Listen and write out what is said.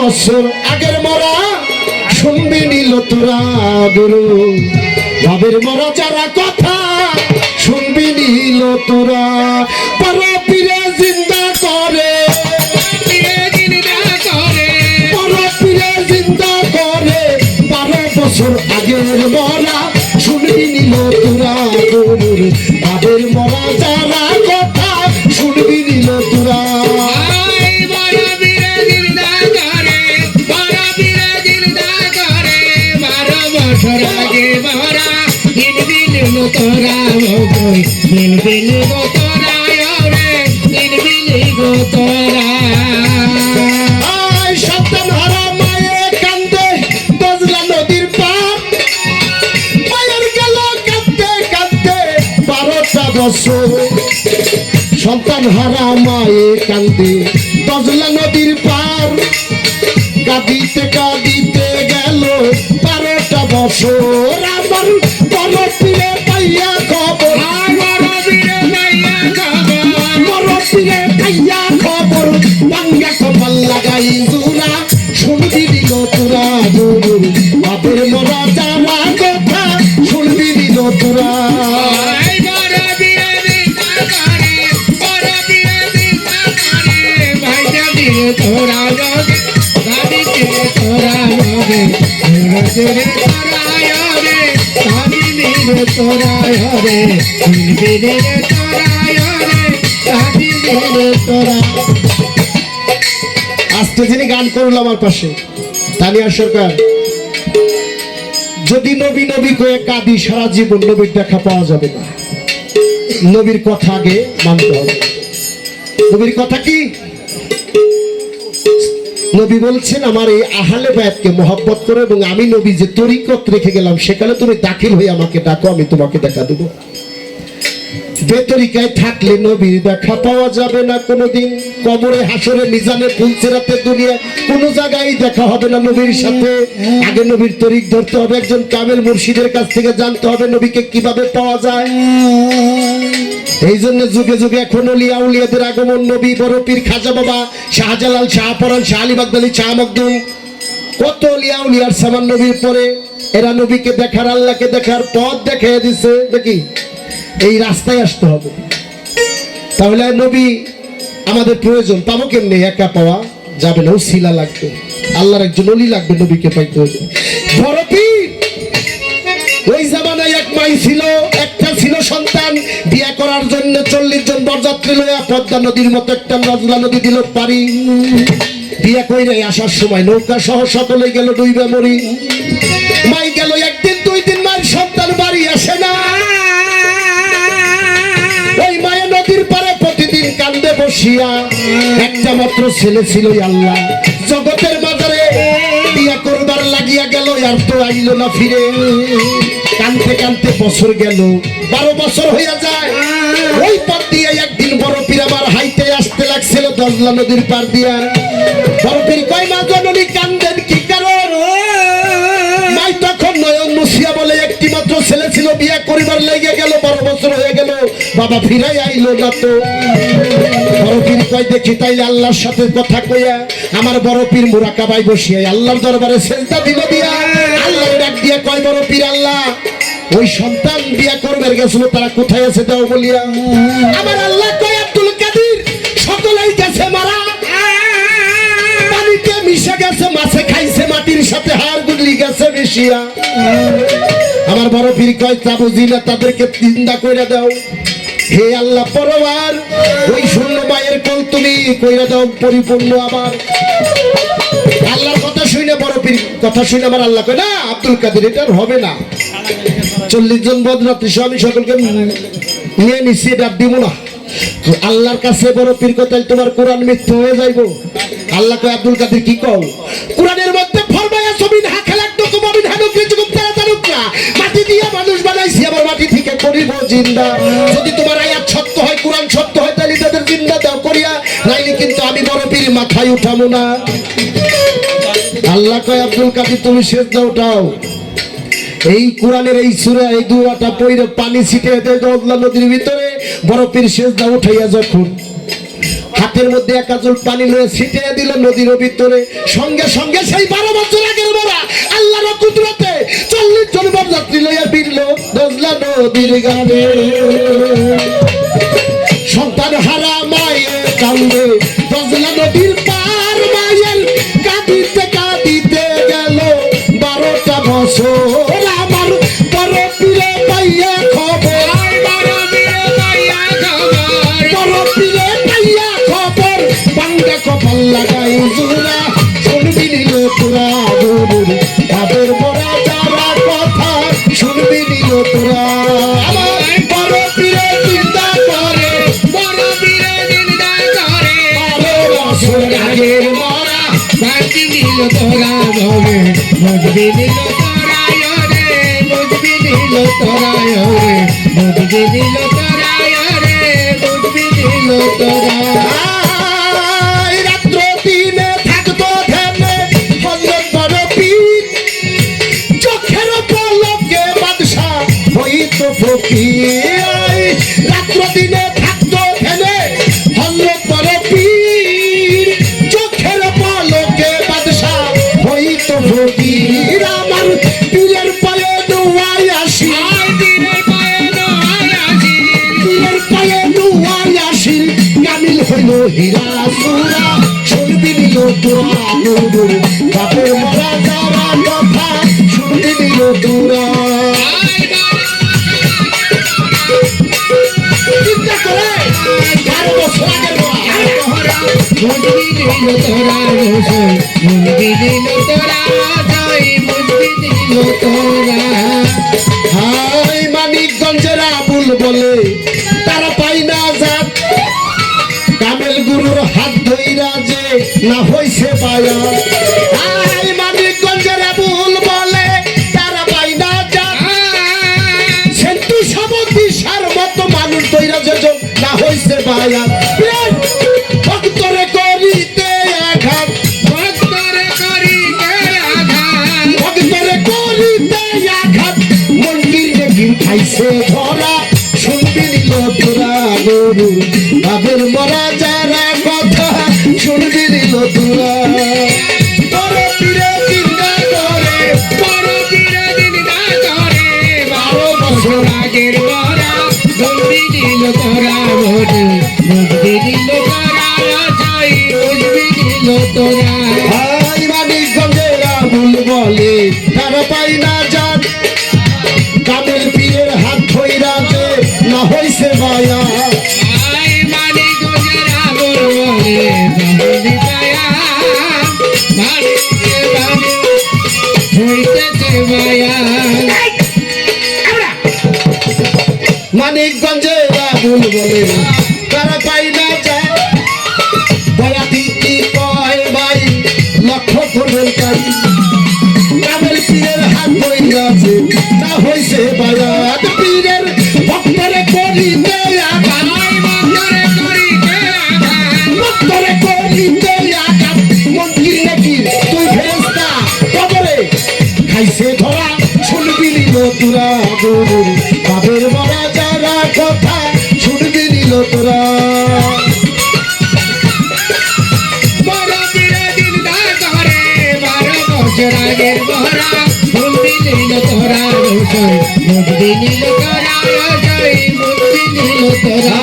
বছর আগের মরা শুনবি নিল তোরা গুরু ভাবের মরা যারা কথা শুনবি নিল তোরা পর পীরে জিন্দা করে পর পীরে জিন্দা করে 12 বছর আগের মরা শুনবি নিল তোরা গুরু ভাবের মরা যারা কথা শুনবি নিল তোরা তোরা বিন বিন গো তোরা রে বিন বিন গো তোরা সন্তান হারা মায়ে কান্দে বজলা নদীর পার মায়ের গেল কাঁদতে কাঁদতে 12টা বছর সন্তান হারা মায়ে কান্দে বজলা নদীর পার কাঁদিতে কাঁদিতে গেল 12টা বছর আমার বড় পীরে পাইয়া খবর বড় পীরে পাইয়া খবর বাঙ্গা কপাল লাগাই জোড়া শুনবি দিল তোরা গুরু বাপের মরা যারা কথা শুনবি দিল তোরা তোরা আজকে যিনি গান করল আমার পাশে তানিয়া সরকার যদি নবী নবী কয়ে কাঁদি সারা জীবন নবীর দেখা পাওয়া যাবে না নবীর কথা আগে মানতে হবে নবীর কথা কি নবী বলছেন আমার এই আহলে বায়াতকে মহব্বত করো এবং আমি নবী যে তরিকত রেখে গেলাম সেখানে তুমি দাখিল হয়ে আমাকে ডাকো আমি তোমাকে দেখা দেবো বেতরিকায় থাকলে নবীর দেখা পাওয়া যাবে না কোনোদিন কবরে হাসরে মিজানে পুলসিরাতে দুনিয়া কোনো জায়গায় দেখা হবে না নবীর সাথে আগে নবীর তরিক ধরতে হবে একজন কামেল মুর্শিদের কাছ থেকে জানতে হবে নবীকে কিভাবে পাওয়া যায় এই জন্য যুগে যুগে এখন ওলিয়া উলিয়াদের আগমন নবী বড় পীর খাজা বাবা শাহজালাল শাহপরান শাহ আলী বাগদাদি শাহ মখদুম কত ওলিয়া উলিয়ার সামান নবীর পরে এরা নবীকে দেখার আল্লাহকে দেখার পথ দেখিয়ে দিছে দেখি এই রাস্তায় আসতে হবে তাহলে নবী আমাদের প্রয়োজন পাবো কেমনে একা পাওয়া যাবে না উসিলা লাগবে আল্লাহর একজন ওলি লাগবে নবীকে পাইতে হবে বড় পীর ওই জামানায় এক মাই ছিল একটা ছিল সন্তান বিয়ে করার জন্য 40 জন বরযাত্রী লইয়া পদ্মা নদীর মতো একটা নজলা নদী দিল পারি বিয়ে কইরে আসার সময় নৌকা সহ সকলে গেল ডুইবা মরি মাই গেল একদিন 2 দিন মায়ের সন্তান বাড়ি আসে না ওই মায়া নদীর পারে প্রতিদিন কান্দে বসিয়া একটা মাত্র ছেলে ছিল আল্লাহ জগতের মাঝারে বিয়া করবার লাগিয়া গেল আর তো আইল না ফিরে কানতে কানতে বছর গেল 12 বছর হইয়া যায় ওই পথ দিয়ে একদিন বড় পীর আমার হাইতে আসতে লাগছিল দজলা নদীর পার দিয়া বড় পীর কয় মা জননী কান্দেন কি কারণ মাই তখন নয়ন মুসিয়া বলে একটি মাত্র ছেলে ছিল বিয়া করিবার লেগে গেল 12 বছর হয়ে গেল বাবা ফিরাই আইলো না তো বড় পীর কয় দেখি তাইলে আল্লাহর সাথে কথা কইয়া আমার বড় পীর মুরাকাবায় বসিয়া আল্লাহর দরবারে সেজদা দিল দিয়া আল্লাহর ডাক দিয়া কয় বড় পীর আল্লাহ ওই সন্তান বিয়া করবার গেছিল তারা কোথায় আছে দাও বলিয়া আমার আল্লাহ কয় আব্দুল কাদের সকলেই গেছে মারা পানিতে মিশে গেছে মাছে খাইছে মাটির সাথে হাড় গুলি গেছে মিশিয়া আমার বড় পীর কয় তা বুঝি না তাদেরকে চিন্তা কইরা দাও হে আল্লাহ পরবার ওই শূন্য মায়ের কোল তুমি কইরা দাও পরিপূর্ণ আবার আল্লাহর কথা শুনে বড় পীর কথা শুনে আমার আল্লাহ কয় না আব্দুল কাদের এটা হবে না 40 জন বদরাত্রী আমি সকলকে নিয়ে নিচ্ছি এটা দিব না আল্লাহর কাছে বড় পীর কথা তোমার কোরআন মিথ্যা হয়ে যাইব আল্লাহ কয় আব্দুল কাদের কি কও কোরআনের মধ্যে ফরমায়া সবিন হাখালাকতুকুম মিন হানুকিকুম তারাতারুকা মাটি দিয়া মানুষ বানাইছি আবার মাটি থেকে করিব জিন্দা যদি তোমার আয়াত সত্য হয় কোরআন সত্য হয় তাহলে তাদের জিন্দা দাও করিয়া নাইলে কিন্তু আমি বড় পীর মাথায় উঠামু না আল্লাহ কয় আব্দুল কাদের তুমি সেজদা উঠাও এই কোরআনের এই সূরা এই দুয়াটা পড়ে পানি ছিটিয়ে দেয় দজলা নদীর ভিতরে বড় পীর সেজদা উঠাইয়া যখন হাতে হাতের মধ্যে এক আঁচল পানি লয়ে ছিটিয়ে দিল নদীর ভিতরে। সঙ্গে সঙ্গে সেই 12 বছর আগের মরা আল্লাহর কুদরতে 40 জন বরযাত্রী লইয়া ফিরল দজলা নদীর গানে। সন্তান হারা মায়ে কান্দে দজলা নদীর পার, মায়ের কাঁদিতে কাঁদিতে গেল 12টা বছর। আমার বড় পীরে পাইয়া খবর, বড় পীরে পাইয়া খবর, বাংলা কপাল লাগাই জোড়া শুনবি নিল তোরা গরুর তাদের মরা যারা কথা শুনবি নিল তোরা। আমার বড় পীরে চিন্তা করে, বড় পীরে নিন্দা করে, 12 বছর আগের মরা বাঁচি নিল তোরা ভবে, বুঝবি নিল তোরা রে, বুঝবি নিল তোরা রে, বুঝবি নিল তোরা রে, বুঝবি নিল তোরা। রাত্র দিনে থাকতো ধ্যানে হজরত বড় পীর, চোখের পলকে বাদশা হইতো ফকির। রাত্র দিনে থাকতো ধ্যানে হজরত বড় পীর, চোখের পলকে বাদশা হইতো ফকির। আমার পীরের পায়ে দোয়াই আসি, পীরের পায়ে দোয়াই আসি, পীরের পায়ে দোয়াই আসি, কামিল হইল হীরা সুরা শুনবি নিল তোরা নুরুর বাপের মরা যারা কথা শুনবি নিল তোরা। চিন্তা করে 12 বছর আগের মরা বুঝবি নিল তোরা রসই, বুঝবি নিল তোরা জয়, বুঝবি নিল তোরা। হাই মানিকগঞ্জের আবুল বলে তারা পাই না যাক, কামেল গুরুর হাত ধইরা যে না হইছে পায়া। হাই মানিকগঞ্জের আবুল বলে তারা পাই না যাক, সেন্টু সামতি সার মতো মানুষ ধইরা যে না হইছে পায়া। ভক্তরে করিতে আঘাত, ভক্তরে করিতে আঘাত, ভক্তরে করিতে আঘাত, মন্দির দেখি খাইছে ধরা শুনবি নিল তোরা গরু তাদের মরা যারা কথা শুনবি নিল তোরা। বড় পীরে চিন্তা করে, বড় পীরে নিন্দা করে, 12 বছর আগের মরা বুঝবি নিল তোরা ভোটে, বুঝবি নিল তোরা জয়, বুঝবি নিল তোরা। ভাই মানিকগঞ্জের আবুল বলে তারা পাই না যাক, কামেল পীরের হাত ধইরা যে না হইছে মায়া। আই মানি গুজরা বলে বাবুলি পায়া, বাড়ি বাড়ি হইতেছে মায়া। মানিকগঞ্জের আবুল বলে তারা পাই না যাক, বয়াতি কি কয় ভাই লক্ষ্য করবেন তাই, কামেল পীরের হাত ধইরা যে না হইছে মায়া। পীরের ভক্তরে করিতে আঘাত, ভক্তরে করিতে আঘাত, ভক্তরে করিতে আঘাত, মন্ত্রী নাকি তুই ফেরেশতা কবরে খাইছে ধরা শুনবি নিল তোরা গরুর বাপের মরা যারা কথা শুনবি নিল তোরা। বড় পীরে নিন্দা করে, 12 বছর আগের মরা বুঝবি নিল তোরা রসই, বুঝবি নিল তোরা জয়, বুঝবি নিল তোরা।